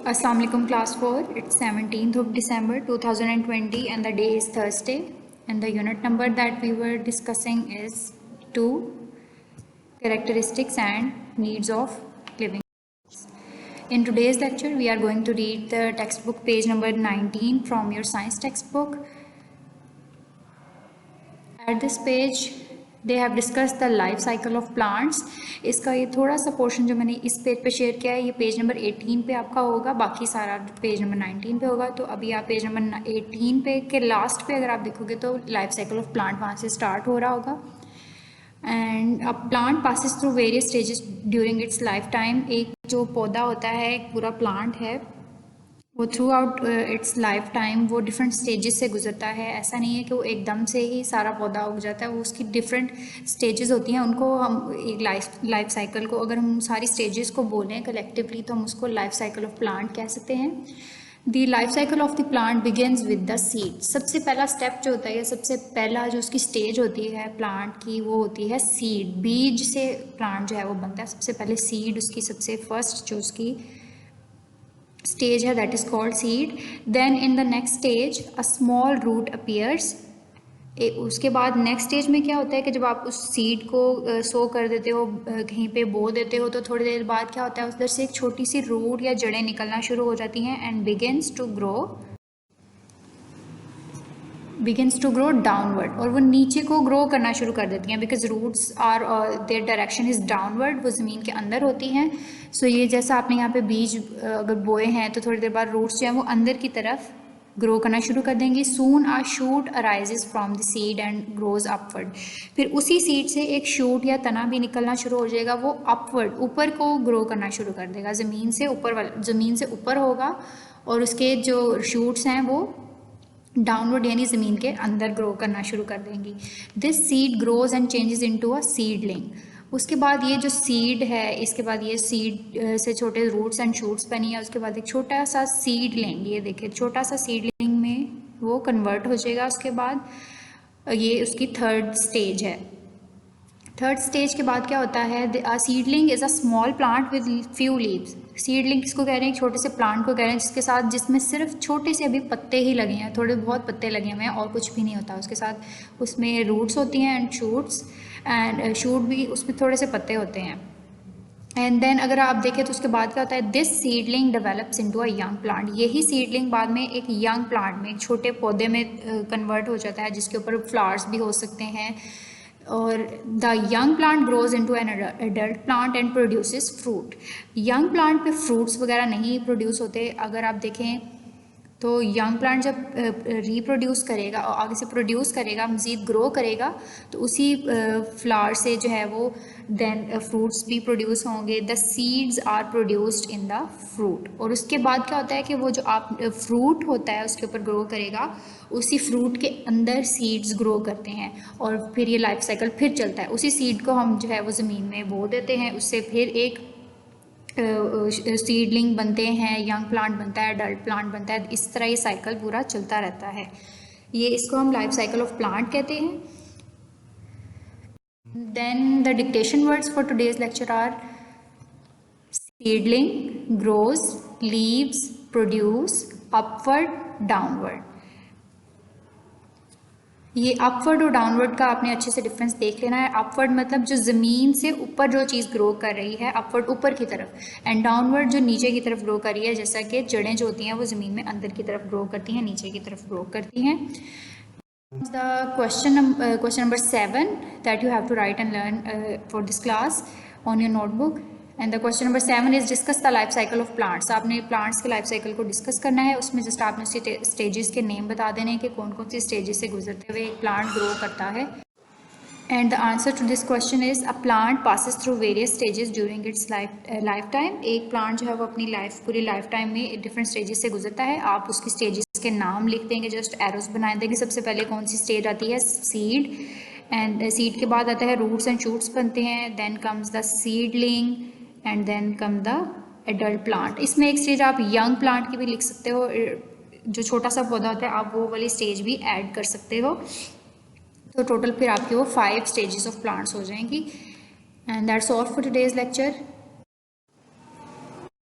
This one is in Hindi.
Assalamu alaikum class 4. It's 17th of December 2020 and the day is Thursday, and the unit number that we were discussing is 2, characteristics and needs of living. In today's lecture we are going to read the textbook page number 19 from your science textbook. At this page they have discussed the life cycle of plants. इसका ये थोड़ा सा पोर्शन जो मैंने इस पेज पे शेयर किया है ये पेज नंबर 18 पे आपका होगा, बाकी सारा पेज नंबर 19 पे होगा। तो अभी आप पेज नंबर 18 पे के लास्ट पे अगर आप देखोगे तो लाइफ साइकिल ऑफ प्लांट वहाँ से स्टार्ट हो रहा होगा। And a plant passes through various stages during its life time. एक जो पौधा होता है, एक पूरा प्लांट है, वो through out it's life time वो डिफरेंट स्टेजेस से गुजरता है। ऐसा नहीं है कि वो एकदम से ही सारा पौधा उग जाता है, वो उसकी डिफरेंट स्टेजेस होती हैं। उनको हम एक लाइफ साइकिल को अगर हम सारी स्टेजेस को बोलें कलेक्टिवली तो हम उसको लाइफ साइकिल ऑफ प्लांट कह सकते हैं। The life cycle of the plant begins with the seed. सबसे पहला स्टेप जो होता है, सबसे पहला जो उसकी स्टेज होती है प्लांट की, वो होती है सीड। बीज से प्लांट जो है वो बनता है। सबसे पहले सीड उसकी सबसे फर्स्ट जो उसकी स्टेज है, that is called seed. Then in the next stage a small root appears. उसके बाद नेक्स्ट स्टेज में क्या होता है कि जब आप उस सीड को सो कर देते हो, कहीं पे बो देते हो, तो थोड़ी देर बाद क्या होता है उधर से एक छोटी सी रूट या जड़ें निकलना शुरू हो जाती हैं and begins to grow downward. और वो नीचे को ग्रो करना शुरू कर देती हैं because roots are their direction is downward, वो ज़मीन के अंदर होती हैं। सो ये जैसा आपने यहाँ पे बीज अगर बोए हैं तो थोड़ी देर बाद रूट्स जो हैं वो अंदर की तरफ ग्रो करना शुरू कर देंगी। Soon a shoot arises from the seed and grows upward. फिर उसी सीड से एक शूट या तना भी निकलना शुरू हो जाएगा, वो अपवर्ड ऊपर को ग्रो करना शुरू कर देगा, ज़मीन से ऊपर होगा, और उसके जो शूट्स हैं वो डाउनवर्ड यानी ज़मीन के अंदर ग्रो करना शुरू कर देंगी। This seed grows and changes into a seedling. उसके बाद ये जो सीड है, इसके बाद ये सीड से छोटे रूट्स एंड शूट्स बनी है, उसके बाद एक छोटा सा सीडलिंग, ये देखिए छोटा सा सीडलिंग में वो कन्वर्ट हो जाएगा। उसके बाद ये उसकी थर्ड स्टेज है। थर्ड स्टेज के बाद क्या होता है, seedling is a small plant with few leaves. Seedling किसको कह रहे हैं? छोटे से प्लांट को कह रहे हैं जिसमें सिर्फ छोटे से अभी पत्ते ही लगे हैं, थोड़े बहुत पत्ते लगे हुए हैं और कुछ भी नहीं होता। उसके साथ उसमें रूट्स होती हैं एंड शूट भी, उसमें थोड़े से पत्ते होते हैं। एंड देन अगर आप देखें तो उसके बाद क्या होता है, this seedling develops into a young plant. यही सीडलिंग बाद में एक यंग प्लांट में, एक छोटे पौधे में कन्वर्ट हो जाता है, जिसके ऊपर फ्लावर्स भी हो सकते हैं। और the young plant grows into an adult plant and produces fruit. Young plant पे फ्रूट्स वगैरह नहीं प्रोड्यूस होते। अगर आप देखें तो यंग प्लांट जब रिप्रोड्यूस करेगा और आगे से प्रोड्यूस करेगा, मज़ीद ग्रो करेगा, तो उसी फ्लावर से जो है वो देन फ्रूट्स भी प्रोड्यूस होंगे। The seeds are produced in the fruit. और उसके बाद क्या होता है कि वो जो आप फ्रूट होता है उसके ऊपर ग्रो करेगा, उसी फ्रूट के अंदर सीड्स ग्रो करते हैं और फिर ये लाइफ साइकिल फिर चलता है। उसी सीड को हम जो है वो ज़मीन में बो देते हैं, उससे फिर एक सीडलिंग बनते हैं, यंग प्लांट बनता है, अडल्ट प्लांट बनता है। इस तरह ये साइकिल पूरा चलता रहता है। ये इसको हम लाइफ साइकिल ऑफ प्लांट कहते हैं। Then the dictation words for today's lecture are seedling, grows, leaves, produce, upward, downward. ये अपवर्ड और डाउनवर्ड का आपने अच्छे से डिफरेंस देख लेना है। अपवर्ड मतलब जो ज़मीन से ऊपर जो चीज़ ग्रो कर रही है, अपवर्ड ऊपर की तरफ, एंड डाउनवर्ड जो नीचे की तरफ ग्रो कर रही है, जैसा कि जड़ें जो होती हैं वो ज़मीन में अंदर की तरफ ग्रो करती हैं, नीचे की तरफ ग्रो करती हैं। The question number 7 that you have to write and learn for this class on your notebook. And the question number 7 is discuss the life cycle of plants. आपने प्लांट्स के लाइफ साइकिल को डिस्कस करना है। उसमें जस्ट आपने स्टेजेस के नेम बता देने हैं कि कौन कौन सी स्टेजेस से गुजरते हुए एक प्लांट ग्रो करता है। And the answer to this question is a plant passes through various stages during its life time. एक प्लांट जो है वो अपनी पूरी लाइफ टाइम में डिफरेंट स्टेजेस से गुजरता है। आप उसकी स्टेजेस के नाम लिख देंगे, जस्ट एरोस बना देंगे। सबसे पहले कौन सी स्टेज आती है? सीड। एंड सीड के बाद आता है रूट्स एंड शूट्स बनते हैं। Then comes the seedling and then come the adult plant. इसमें एक स्टेज आप यंग प्लांट की भी लिख सकते हो, जो छोटा सा पौधा होता है, आप वो वाली स्टेज भी ऐड कर सकते हो। तो टोटल फिर आपके वो 5 स्टेजेस ऑफ प्लांट्स हो जाएंगी। And that's all for today's lecture.